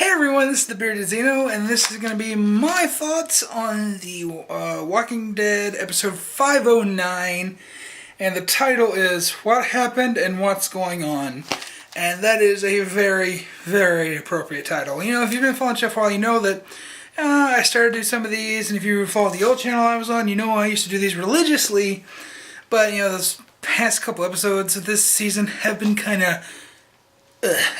Hey everyone, this is the Bearded Zeno, and this is going to be my thoughts on the Walking Dead episode 509, and the title is What Happened and What's Going On. And that is a very, very appropriate title. You know, if you've been following Jeff for a while, you know that I started to do some of these, and if you follow the old channel I was on, you know I used to do these religiously, but, you know, those past couple episodes of this season have been kind of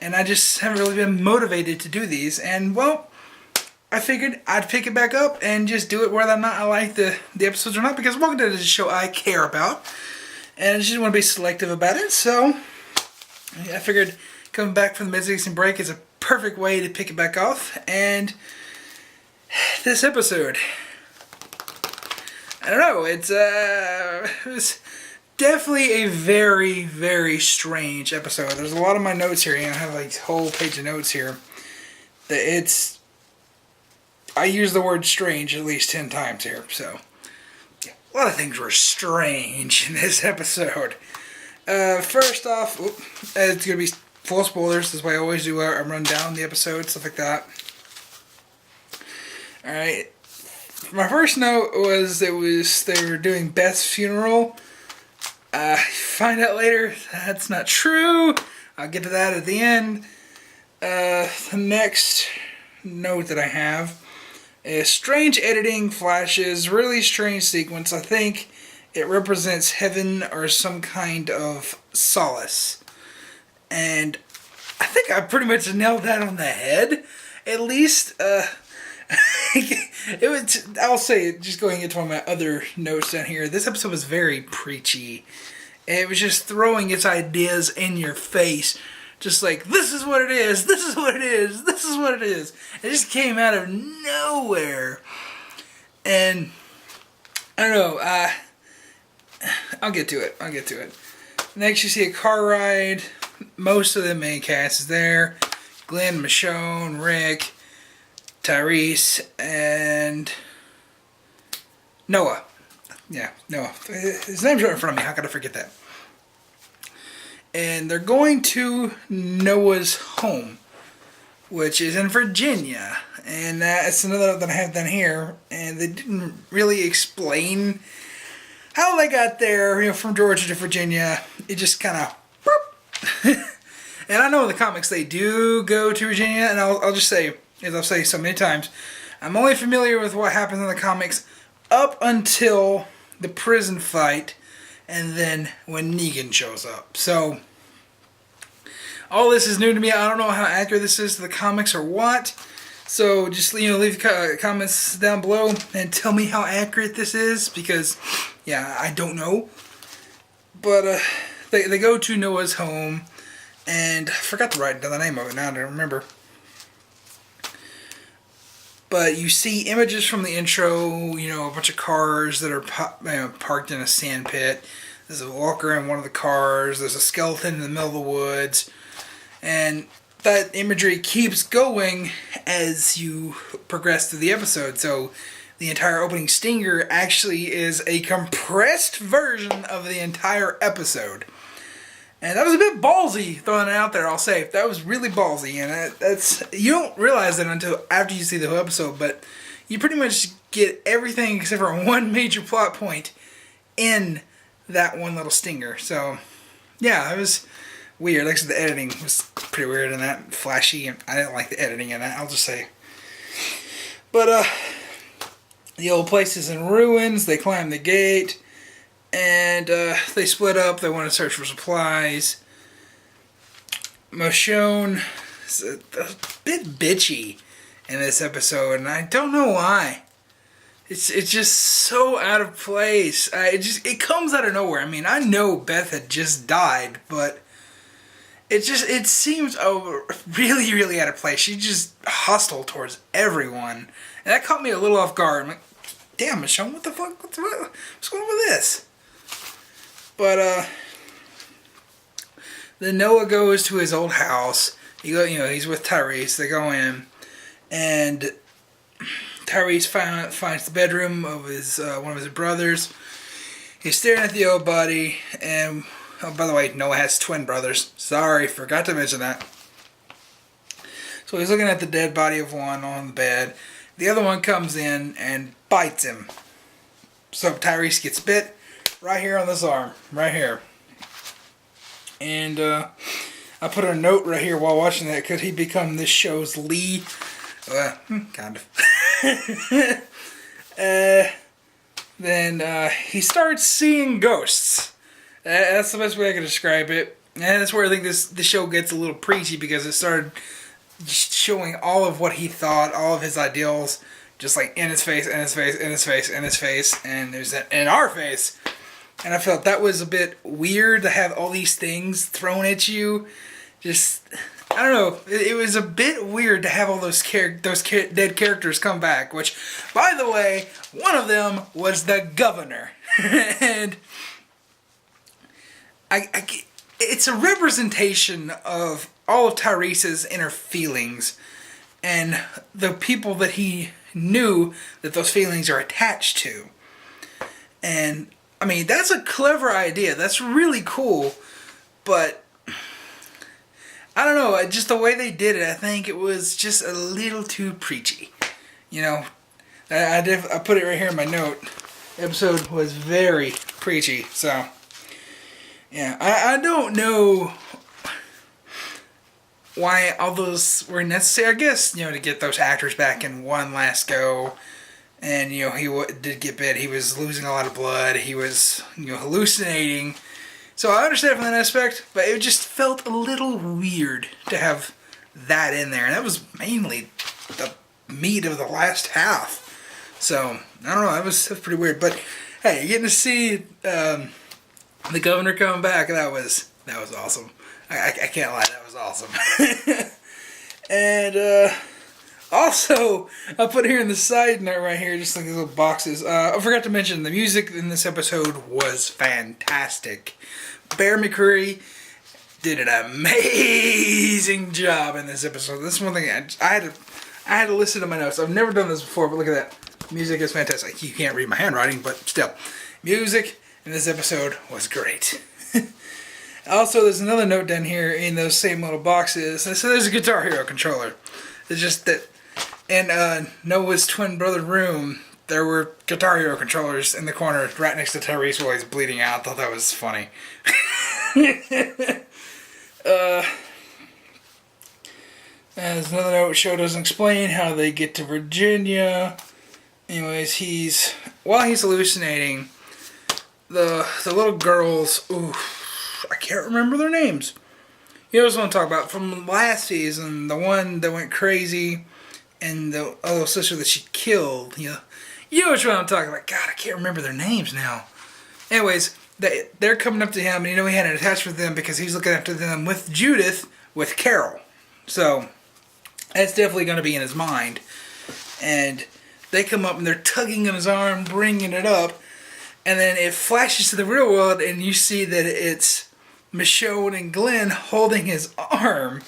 and I just haven't really been motivated to do these. And, well, I figured I'd pick it back up and just do it whether or not I like the episodes or not, because Walking Dead is a show I care about, and I just want to be selective about it. So I figured coming back from the mid-season break is a perfect way to pick it back off. And this episode, I don't know, it was definitely a very, very strange episode. There's a lot of my notes here. You know, I have like a whole page of notes here. I use the word strange at least 10 times here. So, yeah, a lot of things were strange in this episode. First off, it's going to be full of spoilers. This is why I always do a run down the episode, stuff like that. Alright. My first note was they were doing Beth's funeral. Find out later that's not true. I'll get to that at the end. The next note that I have is strange editing flashes, really strange sequence. I think it represents heaven or some kind of solace. And I think I pretty much nailed that on the head. At least, I'll say it, just going into one of my other notes down here, this episode was very preachy. It was just throwing its ideas in your face. Just like, this is what it is, this is what it is, this is what it is. It just came out of nowhere. And, I don't know, I'll get to it. Next you see a car ride. Most of the main cast is there. Glenn, Michonne, Rick, Tyrese, and Noah. Yeah, Noah. His name's right in front of me. How could I forget that? And they're going to Noah's home, which is in Virginia. And that's another note that I have down here. And they didn't really explain how they got there, you know, from Georgia to Virginia. It just kind of... And I know in the comics they do go to Virginia, and I'll just say, as I've said so many times, I'm only familiar with what happens in the comics up until the prison fight, and then when Negan shows up. So, all this is new to me. I don't know how accurate this is to the comics or what. So, just, you know, leave comments down below and tell me how accurate this is, because, yeah, I don't know. But, they go to Noah's home, and I forgot to write down the name of it now, I don't remember. But you see images from the intro, you know, a bunch of cars that are parked in a sand pit. There's a walker in one of the cars. There's a skeleton in the middle of the woods. And that imagery keeps going as you progress through the episode. So the entire opening stinger actually is a compressed version of the entire episode. And that was a bit ballsy, throwing it out there, I'll say. That was really ballsy, and that's, you don't realize that until after you see the whole episode, but you pretty much get everything except for one major plot point in that one little stinger. So, yeah, it was weird. Like I said, the editing was pretty weird in that, flashy, and I didn't like the editing in that, I'll just say. But, the old place is in ruins. They climb the gate. And they split up. They want to search for supplies. Michonne is a bit bitchy in this episode, and I don't know why. It's just so out of place. It comes out of nowhere. I mean, I know Beth had just died, but it seems really, really out of place. She's just hostile towards everyone, and that caught me a little off guard. I'm like, damn, Michonne, what the fuck? What's going on with this? But, then Noah goes to his old house. He's with Tyrese. They go in, and Tyrese finds the bedroom of one of his brothers. He's staring at the old body, and, oh, by the way, Noah has twin brothers. Sorry, forgot to mention that. So he's looking at the dead body of one on the bed. The other one comes in and bites him. So Tyrese gets bit right here on this arm, right here. And I put a note right here while watching that. Could he become this show's lead? Kind of. Then he starts seeing ghosts. That's the best way I can describe it. And that's where I think the show gets a little preachy, because it started showing all of what he thought, all of his ideals, just like in his face, in his face, in his face, in his face, and it was in our face. And I felt that was a bit weird to have all these things thrown at you. Just, I don't know. It was a bit weird to have all those dead characters come back. Which, by the way, one of them was the governor, and it's a representation of all of Tyrese's inner feelings and the people that he knew that those feelings are attached to. And I mean, that's a clever idea. That's really cool. But I don't know, just the way they did it, I think it was just a little too preachy. You know, I put it right here in my note. The episode was very preachy. So, yeah, I don't know why all those were necessary. I guess, to get those actors back in one last go. And, he did get bit. He was losing a lot of blood. He was, hallucinating. So I understand from that aspect, but it just felt a little weird to have that in there. And that was mainly the meat of the last half. So, I don't know. That was pretty weird. But, hey, getting to see the governor coming back, that was awesome. I can't lie, that was awesome. And, also, I put here in the side note right here, just like these little boxes. I forgot to mention, the music in this episode was fantastic. Bear McCreary did an amazing job in this episode. This is one thing I had to listen to my notes. I've never done this before, but look at that. Music is fantastic. You can't read my handwriting, but still. Music in this episode was great. Also, there's another note down here in those same little boxes. So there's a Guitar Hero controller. It's just that in Noah's twin brother room, there were Guitar Hero controllers in the corner right next to Tyrese while he's bleeding out. I thought that was funny. There's another note. Show doesn't explain how they get to Virginia. Anyways, while he's hallucinating, the little girls, I can't remember their names. You know what I'm talking about from last season, the one that went crazy and the other sister that she killed. You know which one I'm talking about. God, I can't remember their names now. Anyways, they're coming up to him, and he had an attachment with them because he's looking after them with Judith, with Carol. So, that's definitely going to be in his mind. And they come up and they're tugging on his arm, bringing it up, and then it flashes to the real world, and you see that it's Michonne and Glenn holding his arm,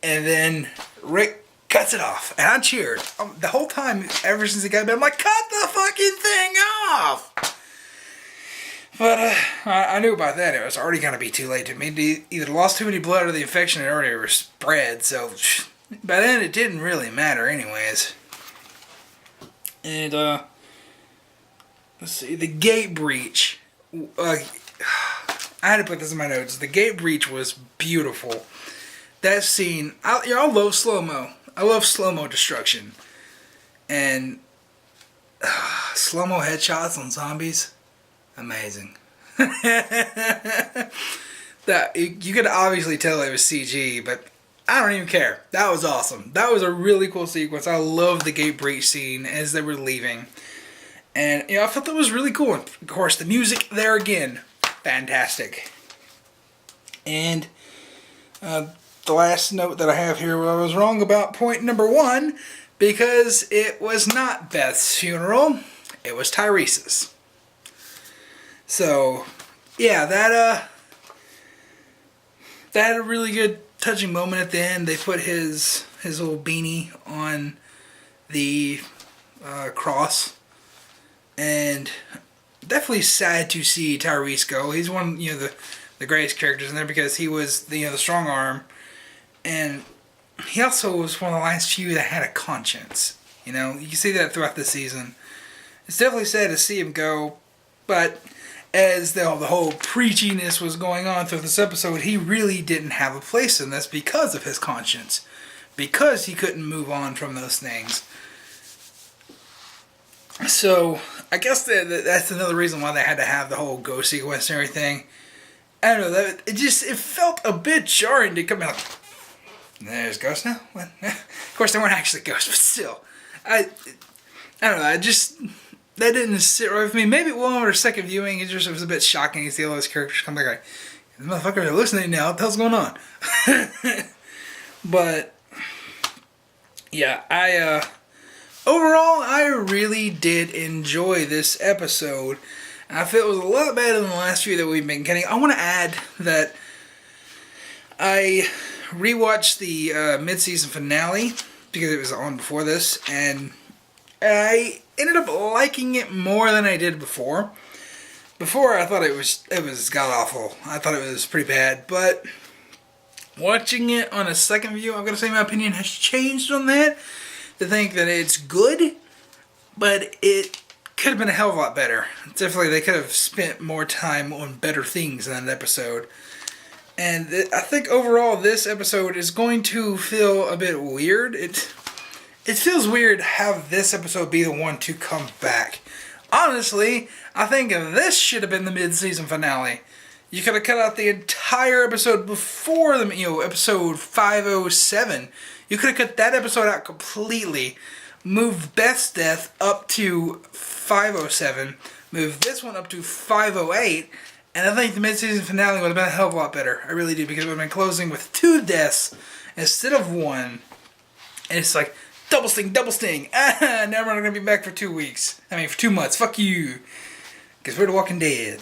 and then Rick cuts it off, and I cheered the whole time ever since he got bit. I'm like, cut the fucking thing off! But I knew about that. It was already going to be too late. He either lost too many blood or the infection had already spread. So by then it didn't really matter, anyways. And let's see, the gate breach. I had to put this in my notes. The gate breach was beautiful. That scene, I love slow-mo. I love slow-mo destruction. And slow-mo headshots on zombies, amazing. That you could obviously tell it was CG, but I don't even care. That was awesome. That was a really cool sequence. I love the gate breach scene as they were leaving. And I felt that was really cool. Of course, the music there again, fantastic. And the last note that I have here, I was wrong about point number 1 because it was not Beth's funeral. It was Tyrese's. So, yeah, that had a really good touching moment at the end. They put his little beanie on the cross. And definitely sad to see Tyrese go. He's one of the greatest characters in there because he was the strong arm, and he also was one of the last few that had a conscience. You know, you can see that throughout the season. It's definitely sad to see him go, but as the whole preachiness was going on through this episode, he really didn't have a place in this because of his conscience. Because he couldn't move on from those things. So, I guess that's another reason why they had to have the whole ghost sequence and everything. I don't know, it felt a bit jarring to come out. There's ghosts now? What? Of course, they weren't actually ghosts, but still. I don't know, that didn't sit right with me. Maybe one or second viewing, it was a bit shocking to see all those characters come back like, these motherfuckers are listening now, what the hell's going on? But, yeah, overall, I really did enjoy this episode. I feel it was a lot better than the last few that we've been getting. I want to add that I rewatched the mid-season finale because it was on before this, and I ended up liking it more than I did before. Before, I thought it was god-awful. I thought it was pretty bad, but watching it on a second view, I'm going to say my opinion has changed on that. To think that it's good, but it could have been a hell of a lot better. Definitely, they could have spent more time on better things in that episode. And I think overall, this episode is going to feel a bit weird. It feels weird to have this episode be the one to come back. Honestly, I think this should have been the mid-season finale. You could have cut out the entire episode before episode 507. You could have cut that episode out completely, moved Beth's death up to 507, moved this one up to 508, and I think the mid-season finale would have been a hell of a lot better. I really do, because it would have been closing with 2 deaths instead of 1. And it's like, double sting, double sting. Ah, now we're not going to be back for 2 weeks. For 2 months. Fuck you. Because we're The Walking Dead.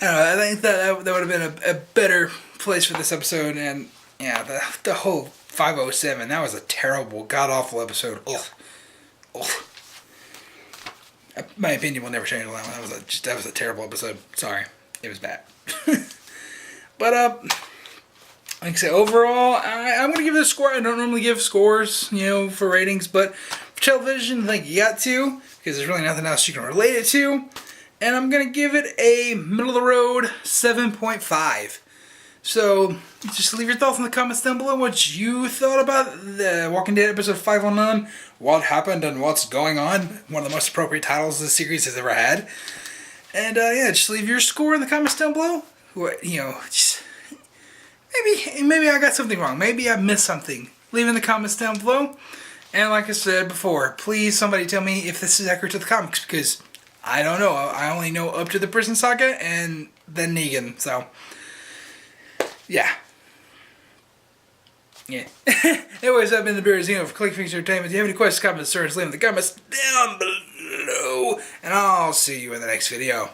I don't know, I think that would have been a better place for this episode, and yeah, the whole 507, that was a terrible, god-awful episode. Ugh. Ugh. My opinion will never change on that one. That was a terrible episode. Sorry. It was bad. But, like I say, overall, I'm going to give it a score. I don't normally give scores, for ratings, but for television, I think you got to, because there's really nothing else you can relate it to. And I'm going to give it a middle-of-the-road 7.5. So, just leave your thoughts in the comments down below what you thought about the Walking Dead episode 509, what happened and what's going on. One of the most appropriate titles the series has ever had. And, yeah, just leave your score in the comments down below. Just maybe I got something wrong. Maybe I missed something. Leave in the comments down below. And like I said before, please somebody tell me if this is accurate to the comics, because I don't know. I only know up to the prison saga and then Negan, so yeah. Anyways, I've been the Beer Zeno for Click Fix Entertainment. If you have any questions, comments, concerns, leave them in the comments down below. And I'll see you in the next video.